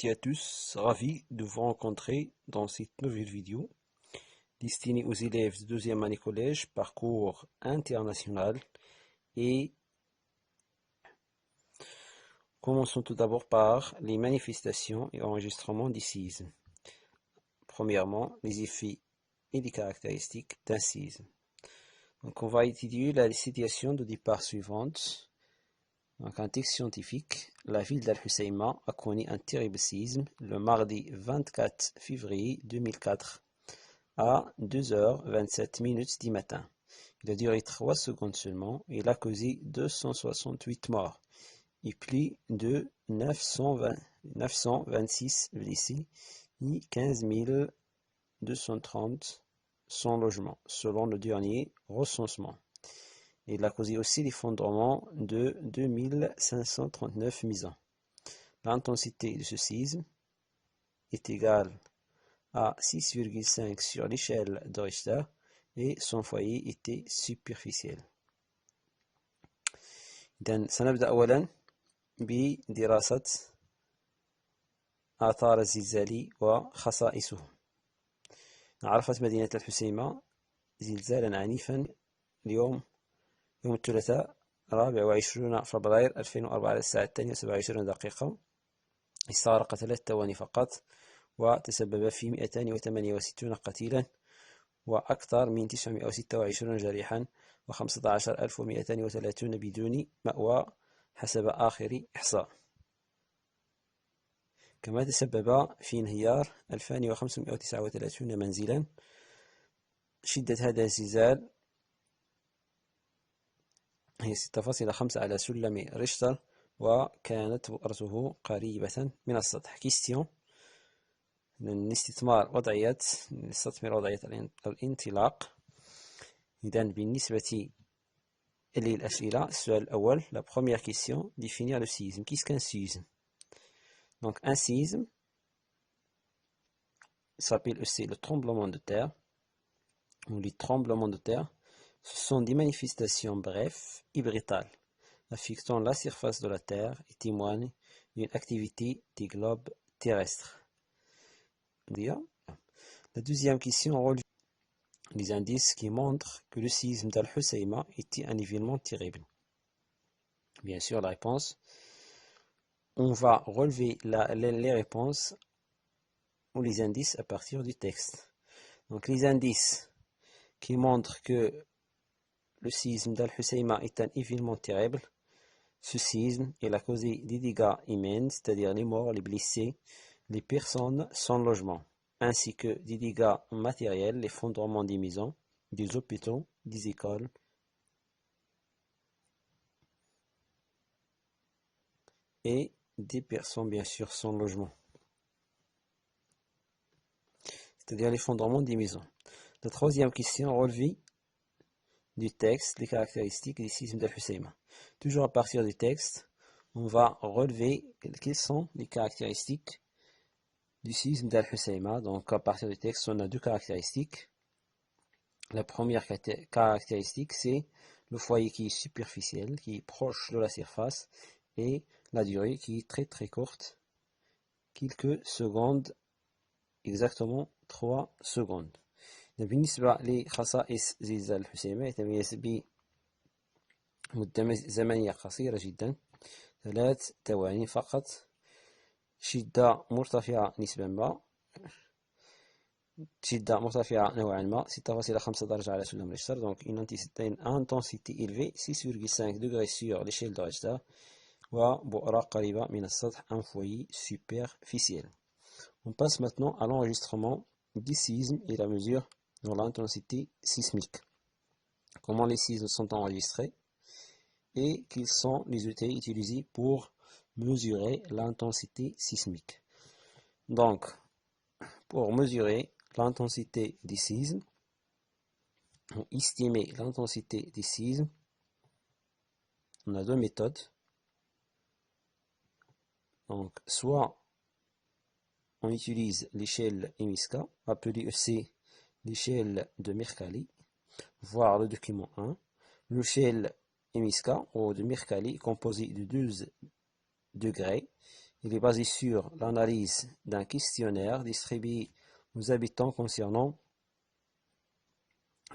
et à tous, ravi de vous rencontrer dans cette nouvelle vidéo destinée aux élèves de deuxième année collège, parcours international. Et commençons tout d'abord par les manifestations et enregistrements des séismes. Premièrement, les effets et les caractéristiques d'un séisme. Donc on va étudier la situation de départ suivante. Donc, un texte scientifique, la ville d'Al-Husayma a connu un terrible séisme le mardi 24 février 2004 à 2h27 du matin. Il a duré 3 secondes seulement et il a causé 268 morts et plus de 926 blessés et 15 230 sans logement, selon le dernier recensement. Il a causé aussi l'effondrement de 2539 maisons. L'intensité de ce séisme est égale à 6,5 sur l'échelle de Richter et son foyer était superficiel. إذن سنبدأ أولا بدراسة آثار الزلزال وخصائصه. عرفت مدينة الحسيمة زلزالا عنيفا يوم الثلاثاء 24 فبراير 2004 على الساعة 2:27 استغرق 3 ثواني فقط وتسبب في 268 قتيلا وأكثر من 926 جريحا و15230 بدون مأوى حسب آخر إحصاء. كما تسبب في انهيار 2539 منزلا. شدة هذا الزلزال هي 6.5 على سلم ريشتر وكانت بؤرته قريبة من السطح. كيستيون نستثمر وضعية الانطلاق. إذن بالنسبة للأسئلة السؤال الأول la première question définir le séisme. Qu'est-ce qu'un séisme? Donc un séisme s'appelle aussi le tremblement de terre ou les tremblements de terre. Ce sont des manifestations brèves et brutales affectant la surface de la Terre et témoignent d'une activité des globes terrestres. La deuxième question relève les indices qui montrent que le séisme d'Al-Husayma était un événement terrible. Bien sûr, la réponse, on va relever les réponses ou les indices à partir du texte. Donc les indices qui montrent que le séisme d'Al-Husayma est un événement terrible. Ce séisme a causé des dégâts immenses, c'est-à-dire les morts, les blessés, les personnes sans logement, ainsi que des dégâts matériels, l'effondrement des maisons, des hôpitaux, des écoles et des personnes bien sûr sans logement, c'est-à-dire l'effondrement des maisons. La troisième question relevée du texte, les caractéristiques du séisme d'Al-Husayma. Toujours à partir du texte, on va relever quelles sont les caractéristiques du séisme d'Al-Husayma. Donc à partir du texte, on a deux caractéristiques. La première caractéristique, c'est le foyer qui est superficiel, qui est proche de la surface, et la durée qui est très très courte, quelques secondes, exactement 3 secondes. بالنسبة لخصائص زلزال الحسيمة يتميز بمدة زمنية قصيرة جدا 3 ثواني فقط. شدة مرتفعة نسبة ما، شدة مرتفعة نوعا ما 6.5 درجة على سلم ريشتر. Donc une intensité élevée 6,5 degrés sur l'échelle de Richter وبؤرة قريبة من السطح, un foyer superficiel. On passe maintenant à l'enregistrement du séisme et la mesure dans l'intensité sismique. Comment les séismes sont enregistrés et quels sont les outils utilisés pour mesurer l'intensité sismique. Donc, pour mesurer l'intensité des séismes, ou estimer l'intensité des séismes, on a deux méthodes. Donc, soit on utilise l'échelle EMISCA, appelée aussi l'échelle de Mercalli, voir le document 1. L'échelle EMISCA ou de Mercalli est composée de 12 degrés Il est basé sur l'analyse d'un questionnaire distribué aux habitants concernant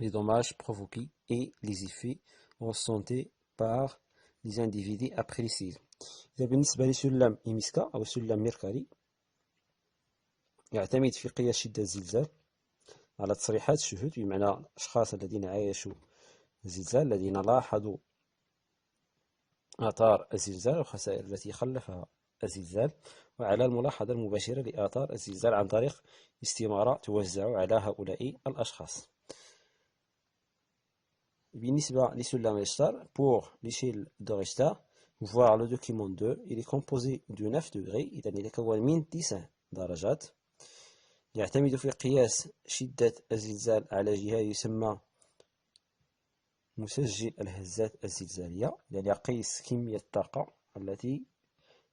les dommages provoqués et les effets ressentis par les individus après les séismes. إذا بالنسبة لسلم إيميسكا أو سلم ميركالي يعتمد في قياس شدة الزلزال على تصريحات الشهود، بمعنى الأشخاص الذين عايشوا الزلزال الذين لاحظوا آثار الزلزال والخسائر التي خلفها الزلزال، وعلى الملاحظة المباشرة لآثار الزلزال عن طريق استمارة توزع على هؤلاء الأشخاص. بالنسبة لسلم ريشتر pour l'échelle de Richter, voir le document 2, il est composé de 9 degrés، إذا يتكون من 9 درجات. يعتمد في قياس شدة الزلزال على جهاز يسمى مسجل الهزات الزلزالية، يعني يقيس كمية الطاقة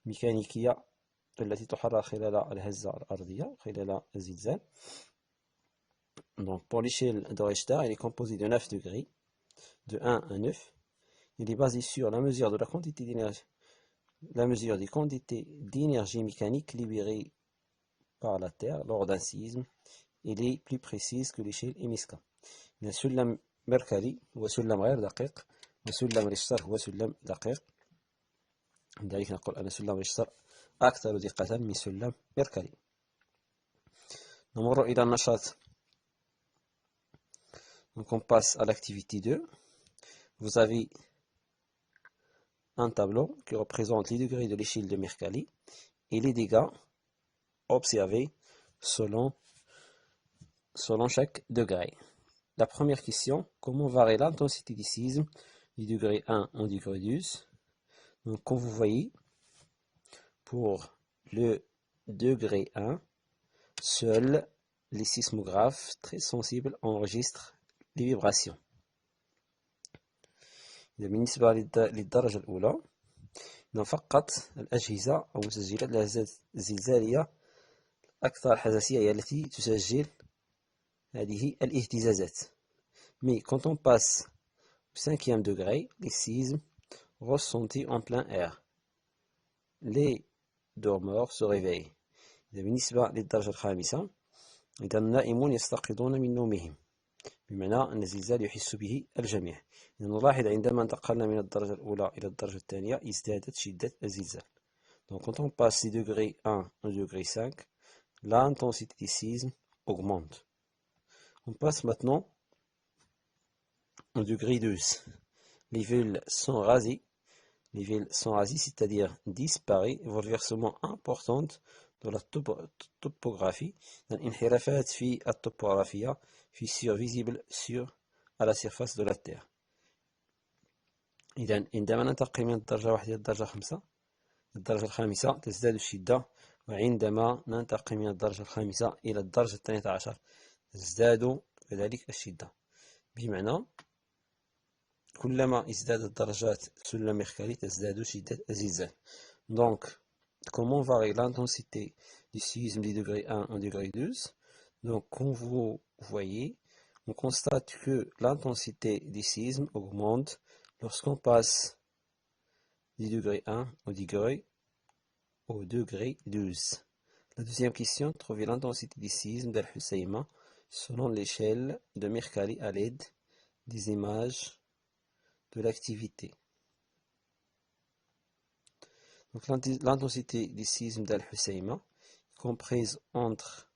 الميكانيكية التي تحرك خلال الهزة الأرضية خلال الزلزال. Donc pour l'échelle de Richter, il est composé de 9 degrés, de 1 à 9. Il est basé sur la mesure de la quantité d'énergie, la mesure des quantités d'énergie mécanique libérées par la Terre lors d'un séisme. Il est plus précise que l'échelle إيميسكا. سلم ميركالي هو سلم غير دقيق، وسلم ريشتر هو سلم دقيق، لذلك نقول أن سلم ريشتر أكثر دقة من سلم ميركالي. نمر إلى النشاط. Donc on passe à l'activité 2. Vous avez un tableau qui représente les degrés de l'échelle de Mercalli et les dégâts observés selon chaque degré. La première question, comment varie l'intensité du séisme du degré 1 au degré 12? Donc comme vous voyez, pour le degré 1, seuls les sismographes très sensibles enregistrent les vibrations. بالنسبة للدرجة الأولى فقط الأجهزة أو مسجلات الهزات الزلزالية أكثر حساسية هي التي تسجل هذه الاهتزازات. Mais quand on passe au 5e degré, les séismes ressentis en plein air, les dormeurs se réveillent. بالنسبة للدرجة الخامسة، إذا النائمون يستيقظون من نومهم، بمعنى أن الزلزال يحس به الجميع. نلاحظ عندما انتقلنا من الدرجة الأولى إلى الدرجة الثانية ازدادت شدة الزلزال. Donc quand on passe du degré 1 au degré 5, l'intensité des séismes augmente. On passe maintenant au degré 12. Les villes sont rasées. Les villes sont rasées, c'est-à-dire disparaissent, bouleversement important de la topographie. الانحرافات في الطبوغرافية fissures visibles à la surface de la Terre. إذا عندما ننتقل من الدرجة 1 إلى الدرجة 5 الدرجة الخامسة تزداد الشدة، وعندما ننتقل من الدرجة الخامسة إلى الدرجة 12 تزداد كذلك الشدة. بمعنى كلما ازدادت درجات سلم ميركالي تزداد شدة الزلزال. Donc, comment varie l'intensité du séisme du degré 1 au degré 12? Donc, comme vous voyez, on constate que l'intensité du séisme augmente lorsqu'on passe du degré 1 au degré 12. La deuxième question, trouver l'intensité du séisme d'Al-Husayma selon l'échelle de Mercalli à l'aide des images de l'activité. Donc l'intensité du séisme d'Al-Husayma comprise entre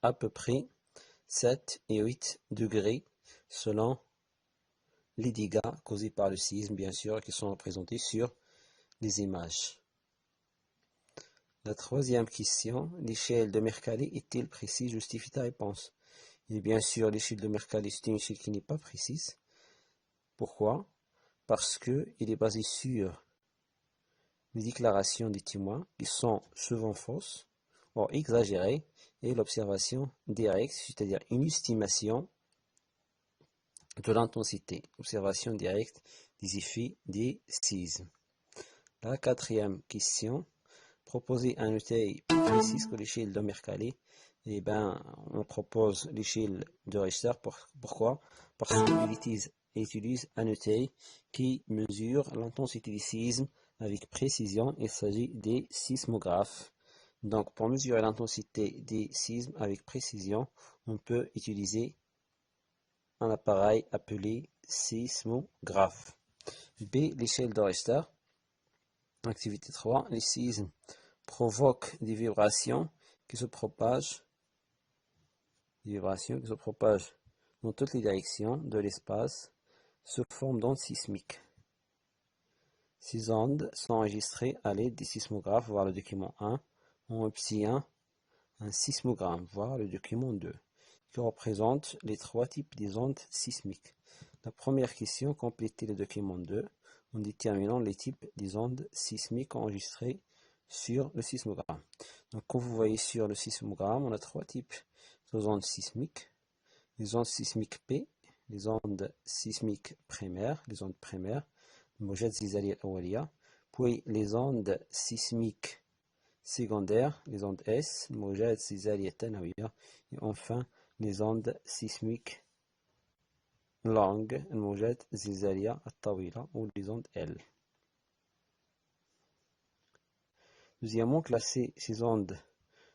à peu près 7 et 8 degrés selon les dégâts causés par le séisme, bien sûr, qui sont représentés sur les images. La troisième question, l'échelle de Mercalli est-elle précise? Justifie ta réponse. Et bien sûr, l'échelle de Mercalli, c'est une échelle qui n'est pas précise. Pourquoi? Parce qu'il est basé sur les déclarations des témoins qui sont souvent fausses ou exagérées, et l'observation directe, c'est-à-dire une estimation de l'intensité, observation directe des effets des séismes. La quatrième question, proposer un outil plus précis que l'échelle de Mercalli. On propose l'échelle de Richter. Pourquoi? Parce qu'il utilise et utilise un ETI qui mesure l'intensité des séismes avec précision. Il s'agit des sismographes. Donc, pour mesurer l'intensité des séismes avec précision, on peut utiliser un appareil appelé sismographe. B. L'échelle de Richter. Activité 3. Les séismes provoquent des vibrations qui se propagent dans toutes les directions de l'espace sous forme d'ondes sismiques. Ces ondes sont enregistrées à l'aide des sismographes, voir le document 1. On obtient un sismogramme, voir le document 2, qui représente les 3 types des ondes sismiques. La première question, compléter le document 2 en déterminant les types des ondes sismiques enregistrées sur le sismogramme. Donc, comme vous voyez sur le sismogramme, on a 3 types de ondes sismiques. Les ondes sismiques P, les ondes sismiques primaires, الموجات الزلزالية الأولية, puis les ondes sismiques secondaires, les ondes S, الموجات الزلزالية الثانوية, et enfin les ondes sismiques longues, الموجات الزلزالية الطويلة, ou les ondes L. Deuxièmement, classer ces ondes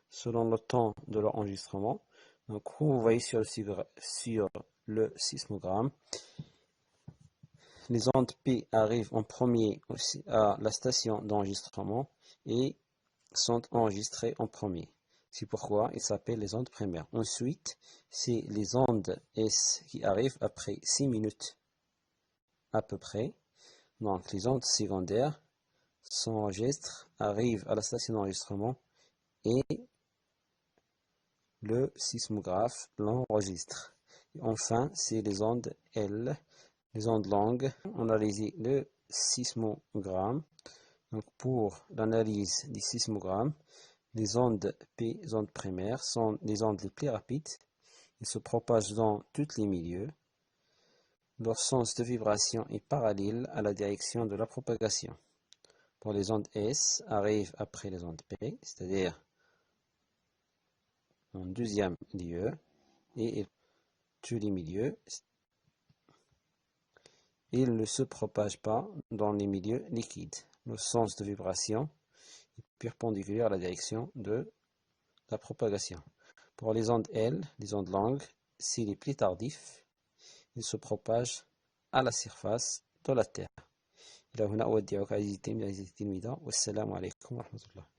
selon le temps de leur enregistrement. Donc, comme vous voyez sur le sismogramme, les ondes P arrivent en premier à la station d'enregistrement et sont enregistrées en premier. C'est pourquoi ils s'appellent les ondes primaires. Ensuite, c'est les ondes S qui arrivent après 6 minutes à peu près. Donc, les ondes secondaires s'enregistrent, arrivent à la station d'enregistrement et le sismographe l'enregistre. Enfin, c'est les ondes L, les ondes longues. On a analysé le sismogramme. Donc, pour l'analyse des sismogrammes, les ondes P, les ondes primaires, sont les ondes les plus rapides. Ils se propagent dans tous les milieux. Leur sens de vibration est parallèle à la direction de la propagation. Pour les ondes S, arrivent après les ondes P, c'est-à-dire en deuxième lieu, et tous les milieux. Ils ne se propagent pas dans les milieux liquides. Le sens de vibration est perpendiculaire à la direction de la propagation. Pour les ondes L, les ondes longues, c'est les plus tardifs. Ils se propagent à la surface de la Terre. إلى هنا أودعك عزيزي التلميذ والسلام عليكم ورحمة الله.